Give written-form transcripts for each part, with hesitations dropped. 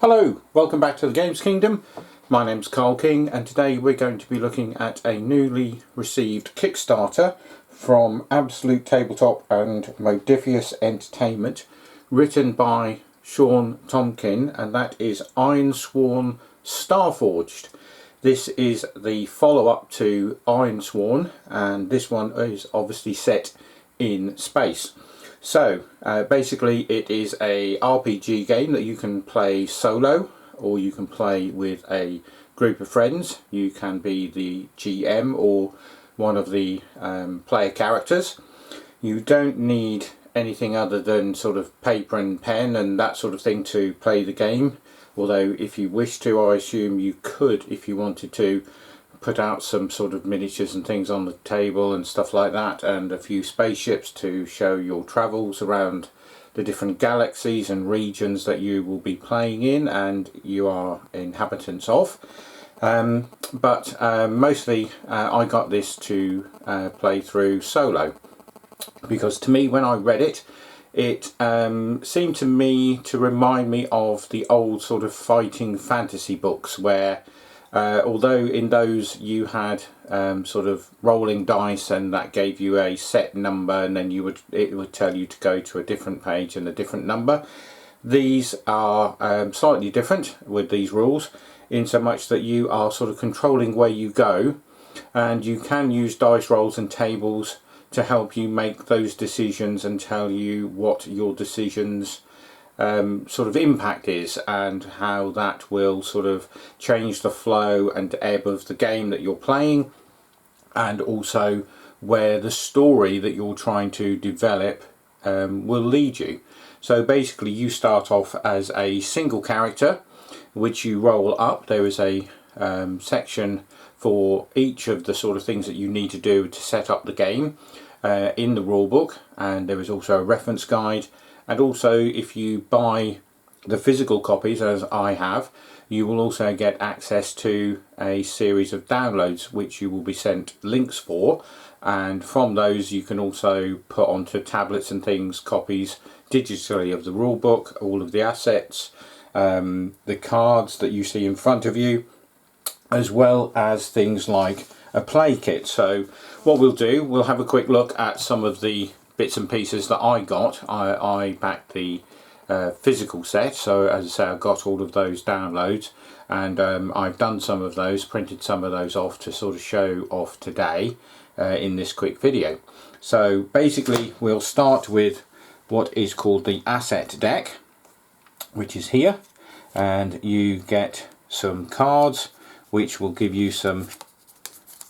Hello, welcome back to the Games Kingdom. My name's Carl King and today we're going to be looking at a newly received Kickstarter from Absolute Tabletop and Modiphius Entertainment, written by Sean Tomkin, and that is Ironsworn Starforged. This is the follow-up to Ironsworn, and this one is obviously set in space. So basically it is a RPG game that you can play solo or you can play with a group of friends. You can be the GM or one of the player characters. You don't need anything other than sort of paper and pen and that sort of thing to play the game, although if you wish to, I assume you could, if you wanted to, put out some sort of miniatures and things on the table and stuff like that, and a few spaceships to show your travels around the different galaxies and regions that you will be playing in and you are inhabitants of. But mostly I got this to play through solo, because to me, when I read it, it seemed to me to remind me of the old sort of fighting fantasy books where although in those you had sort of rolling dice and that gave you a set number, and then it would tell you to go to a different page and a different number. These are slightly different with these rules, in so much that you are sort of controlling where you go, and you can use dice rolls and tables to help you make those decisions and tell you what your decisions sort of impact is and how that will sort of change the flow and ebb of the game that you're playing, and also where the story that you're trying to develop will lead you. So basically you start off as a single character which you roll up. There is a section for each of the sort of things that you need to do to set up the game in the rule book, and there is also a reference guide. And also, if you buy the physical copies, as I have, you will also get access to a series of downloads which you will be sent links for, and from those you can also put onto tablets and things copies digitally of the rule book, all of the assets, the cards that you see in front of you, as well as things like a play kit. So what we'll do, we'll have a quick look at some of the bits and pieces that I got. I backed the physical set, so as I say, I got all of those downloads, and I've done some of those, printed some of those off to sort of show off today in this quick video. So basically we'll start with what is called the asset deck, which is here, and you get some cards which will give you some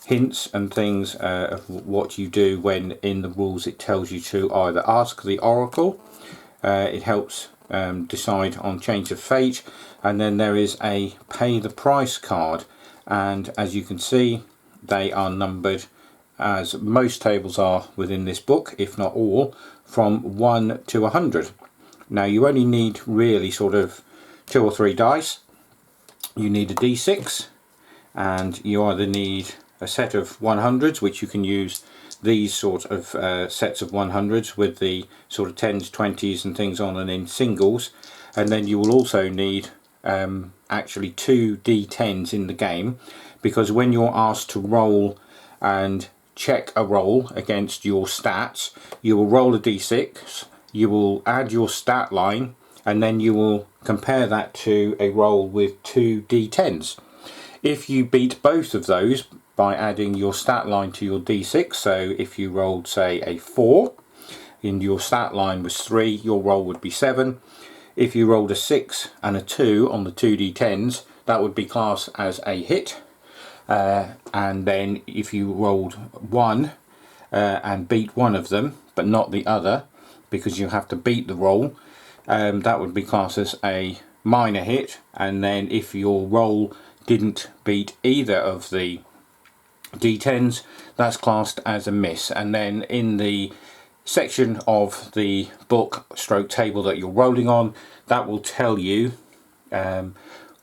hints and things of what you do when in the rules it tells you to either ask the oracle, it helps decide on change of fate, and then there is a pay the price card, and as you can see they are numbered, as most tables are within this book, if not all, from 1 to 100. Now you only need really sort of 2 or 3 dice. You need a d6, and you either need a set of 100s, which you can use these sort of sets of 100s with the sort of 10s, 20s and things on, and in singles, and then you will also need actually 2 d10s in the game, because when you're asked to roll and check a roll against your stats, you will roll a d6, you will add your stat line, and then you will compare that to a roll with 2 d10s. If you beat both of those by adding your stat line to your d6, so if you rolled say a 4 and your stat line was 3, your roll would be 7. If you rolled a 6 and a 2 on the 2 d10s, that would be classed as a hit, and then if you rolled 1 and beat one of them but not the other, because you have to beat the roll, that would be classed as a minor hit, and then if your roll didn't beat either of the d10s, that's classed as a miss. And then in the section of the book stroke table that you're rolling on, that will tell you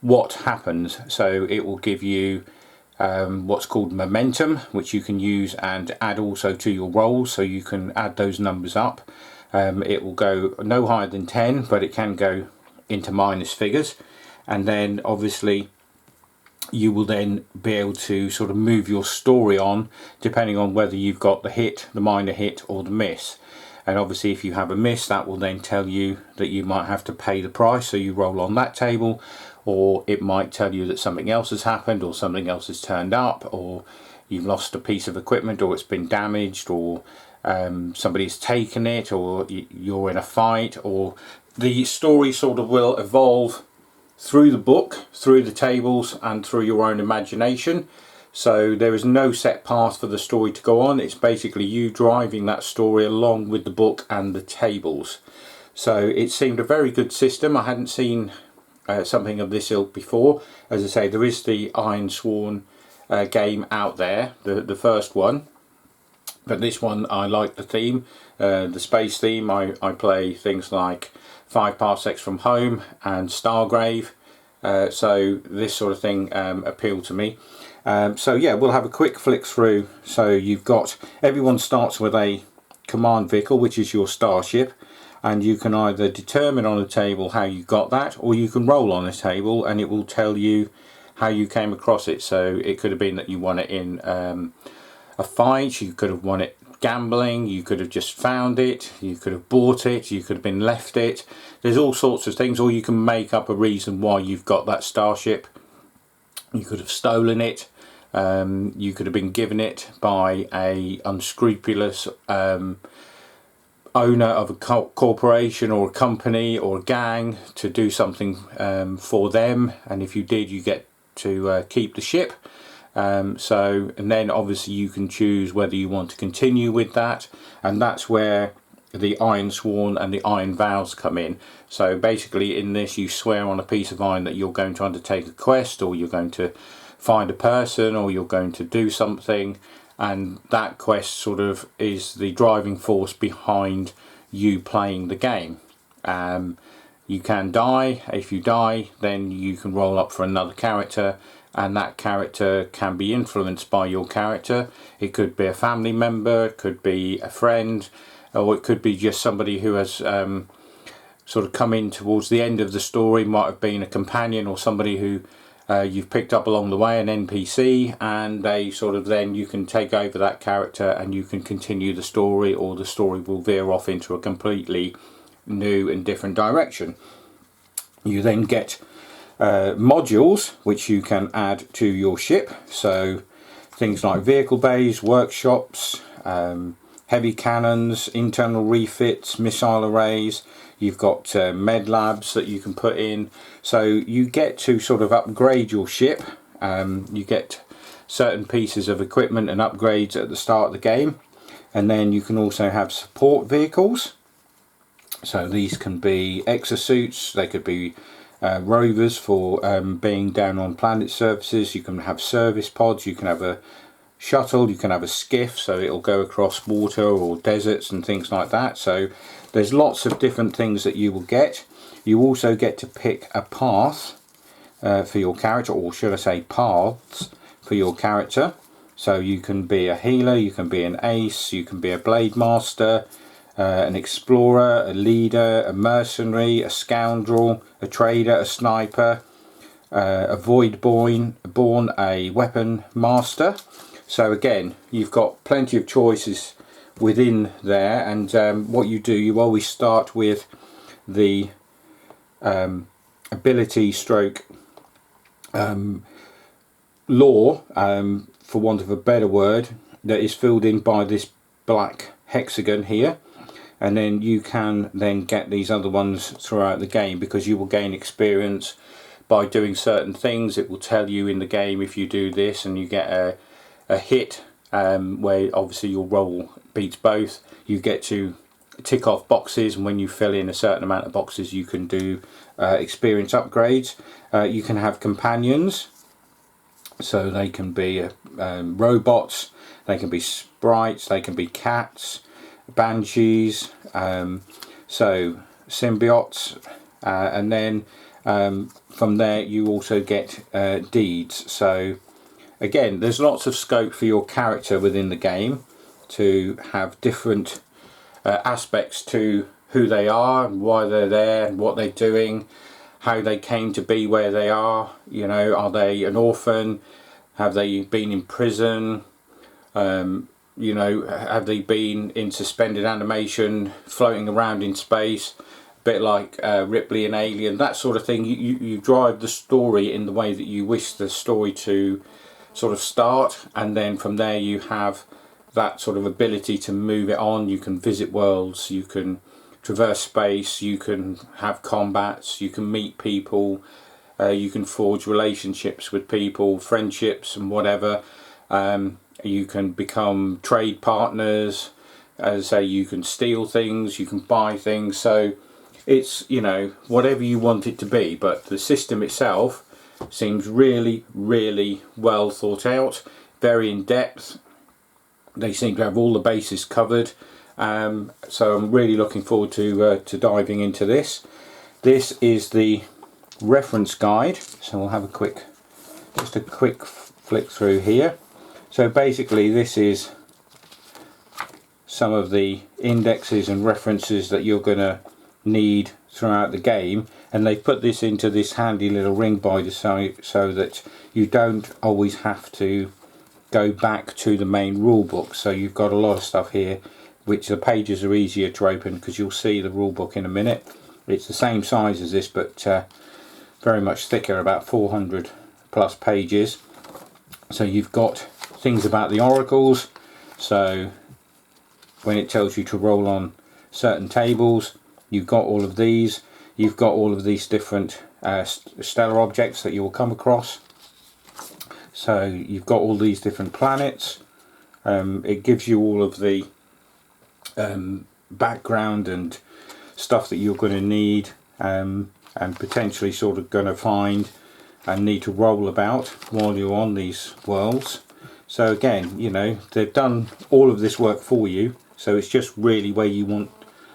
what happens. So it will give you what's called momentum, which you can use and add also to your rolls, so you can add those numbers up. It will go no higher than 10, but it can go into minus figures. and then obviously you will then be able to sort of move your story on depending on whether you've got the hit, the minor hit, or the miss. And obviously if you have a miss, that will then tell you that you might have to pay the price, so you roll on that table, or it might tell you that something else has happened, or something else has turned up, or you've lost a piece of equipment, or it's been damaged, or somebody's taken it, or you're in a fight, or the story sort of will evolve through the book, through the tables, and through your own imagination. So there is no set path for the story to go on. It's basically you driving that story along with the book and the tables. So it seemed a very good system. I hadn't seen something of this ilk before. As I say, there is the Ironsworn game out there, the first one. But this one, I like the theme, the space theme. I play things like 5 Parsecs from Home and Stargrave, so this sort of thing appealed to me. So yeah, we'll have a quick flick through. So you've got, everyone starts with a command vehicle, which is your starship, and you can either determine on a table how you got that, or you can roll on a table and it will tell you how you came across it. So it could have been that you won it in a fight, you could have won it gambling, you could have just found it, you could have bought it, you could have been left it. There's all sorts of things, or you can make up a reason why you've got that starship. You could have stolen it, you could have been given it by a unscrupulous owner of a corporation or a company or a gang to do something for them, and if you did, you get to keep the ship. And then obviously you can choose whether you want to continue with that, and that's where the Ironsworn and the Iron Vows come in. So basically in this, you swear on a piece of iron that you're going to undertake a quest, or you're going to find a person, or you're going to do something, and that quest sort of is the driving force behind you playing the game. You can die. If you die, then you can roll up for another character, and that character can be influenced by your character. It could be a family member, it could be a friend, or it could be just somebody who has sort of come in towards the end of the story. Might have been a companion, or somebody who you've picked up along the way, an NPC, and they sort of, then you can take over that character and you can continue the story, or the story will veer off into a completely new and different direction. You then get modules which you can add to your ship, so things like vehicle bays, workshops, heavy cannons, internal refits, missile arrays. You've got med labs that you can put in, so you get to sort of upgrade your ship. You get certain pieces of equipment and upgrades at the start of the game, and then you can also have support vehicles. So these can be exosuits, they could be rovers for being down on planet surfaces. You can have service pods, you can have a shuttle, you can have a skiff, so it'll go across water or deserts and things like that. So there's lots of different things that you will get. You also get to pick a path for your character, or should I say paths for your character. So you can be a healer, you can be an ace, you can be a blade master, an explorer, a leader, a mercenary, a scoundrel, a trader, a sniper, a voidborn, a weapon master. So again, you've got plenty of choices within there, and what you do, you always start with the ability stroke lore, for want of a better word, that is filled in by this black hexagon here. And then you can then get these other ones throughout the game, because you will gain experience by doing certain things. It will tell you in the game, if you do this and you get a hit, where obviously your roll beats both, you get to tick off boxes, and when you fill in a certain amount of boxes, you can do experience upgrades. You can have companions, so they can be robots, they can be sprites, they can be cats, banshees, so symbiotes, and then from there you also get deeds. So again, there's lots of scope for your character within the game to have different aspects to who they are, and why they're there, and what they're doing. how they came to be where they are. You know, are they an orphan? Have they been in prison? You know, have they been in suspended animation, floating around in space, a bit like Ripley and Alien, that sort of thing. You drive the story in the way that you wish the story to sort of start, and then from there you have that sort of ability to move it on. You can visit worlds, you can traverse space, you can have combats, you can meet people, you can forge relationships with people, friendships and whatever. You can become trade partners, as I say, you can steal things, you can buy things. So it's, you know, whatever you want it to be, but the system itself seems really, really well thought out, very in depth. They seem to have all the bases covered. So I'm really looking forward to diving into this. This is the reference guide, so we'll have a quick flick through here. So basically this is some of the indexes and references that you're going to need throughout the game, and they put this into this handy little ring binder so that you don't always have to go back to the main rule book. So you've got a lot of stuff here which the pages are easier to open, because you'll see the rule book in a minute. It's the same size as this, but very much thicker, about 400 plus pages. So you've got things about the oracles, so when it tells you to roll on certain tables, you've got all of these. You've got all of these different stellar objects that you will come across. So you've got all these different planets. It gives you all of the background and stuff that you're going to need, and potentially sort of going to find and need to roll about while you're on these worlds. So again, you know, they've done all of this work for you, so it's just really where you want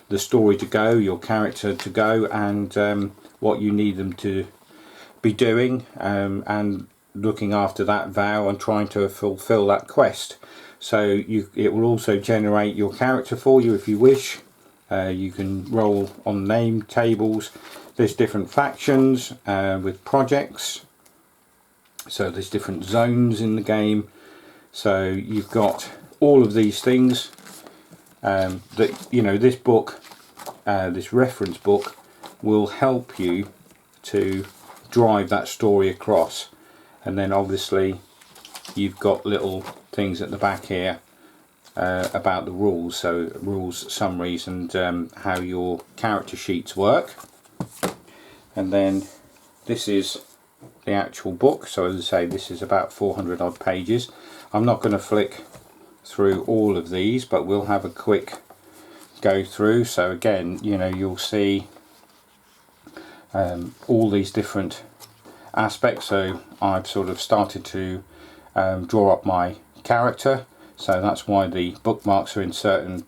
the story to go, your character to go, and what you need them to be doing, and looking after that vow and trying to fulfill that quest. So it will also generate your character for you if you wish. You can roll on name tables. There's different factions with projects, so there's different zones in the game. So you've got all of these things that, you know, this book, this reference book, will help you to drive that story across. And then obviously you've got little things at the back here about the rules, so rules summaries and how your character sheets work. And then this is the actual book. So as I say, this is about 400 odd pages. I'm not going to flick through all of these, but we'll have a quick go through. So again, you know, you'll see all these different aspects. So I've sort of started to draw up my character, so that's why the bookmarks are in certain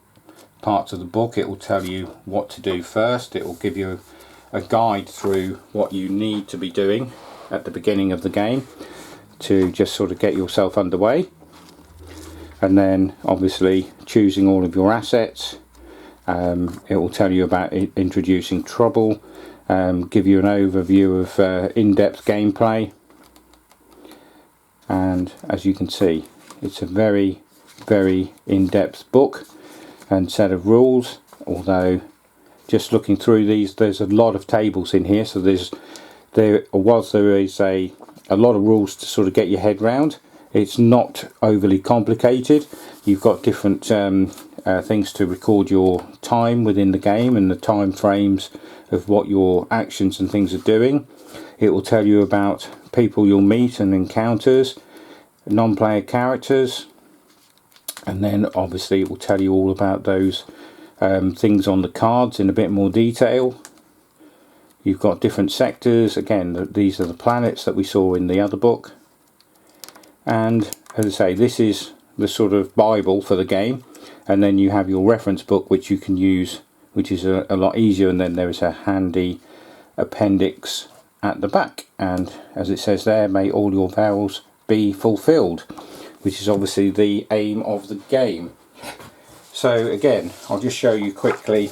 parts of the book. It will tell you what to do first. It will give you a guide through what you need to be doing at the beginning of the game to just sort of get yourself underway, and then obviously choosing all of your assets. It will tell you about introducing trouble, give you an overview of in-depth gameplay, and as you can see, it's a very, very in-depth book and set of rules. Although just looking through these, there's a lot of tables in here, so there is a lot of rules to sort of get your head round. It's not overly complicated. You've got different things to record your time within the game and the time frames of what your actions and things are doing. It will tell you about people you'll meet and encounters, non-player characters, and then obviously it will tell you all about those things on the cards in a bit more detail. You've got different sectors. Again, these are the planets that we saw in the other book. And as I say, this is the sort of Bible for the game. And then you have your reference book, which you can use, which is a lot easier. And then there is a handy appendix at the back. And as it says there, may all your vows be fulfilled, which is obviously the aim of the game. So again, I'll just show you quickly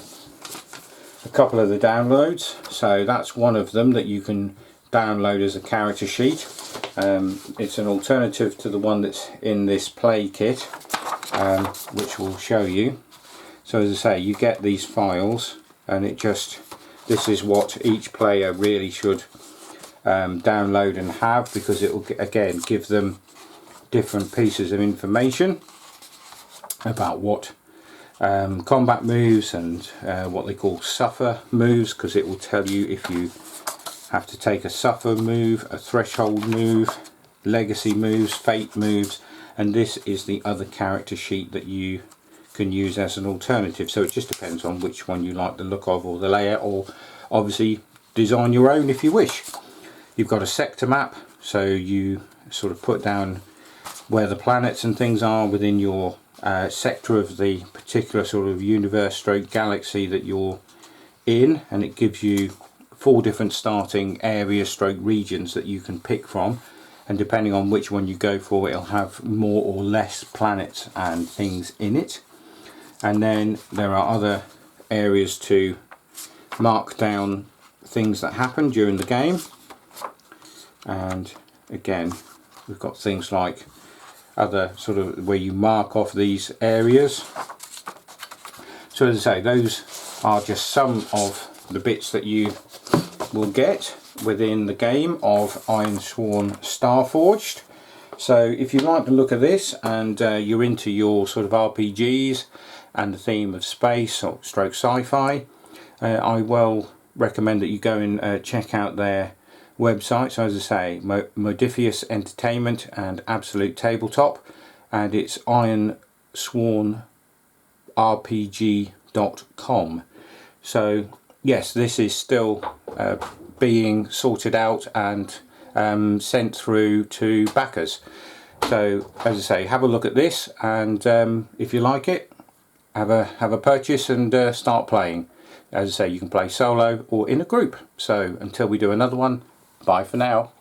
a couple of the downloads. So that's one of them that you can download as a character sheet. It's an alternative to the one that's in this play kit, which we'll show you. So as I say, you get these files, and this is what each player really should download and have, because it will again give them different pieces of information about what combat moves and what they call suffer moves, because it will tell you if you have to take a suffer move, a threshold move, legacy moves, fate moves, and this is the other character sheet that you can use as an alternative. So it just depends on which one you like the look of or the layout, or obviously design your own if you wish. You've got a sector map, so you sort of put down where the planets and things are within your sector of the particular sort of universe stroke galaxy that you're in, and it gives you 4 different starting areas stroke regions that you can pick from, and depending on which one you go for, it'll have more or less planets and things in it. And then there are other areas to mark down things that happen during the game, and again we've got things like other sort of where you mark off these areas. So as I say, those are just some of the bits that you will get within the game of Ironsworn Starforged. So if you like the look of this and you're into your sort of RPGs and the theme of space or stroke sci-fi, I well recommend that you go and check out their website. So as I say, Modiphius Entertainment and Absolute Tabletop, and it's ironswornrpg.com. So yes, this is still being sorted out and sent through to backers. So as I say, have a look at this, and if you like it, have a purchase and start playing. As I say, you can play solo or in a group. So until we do another one, bye for now.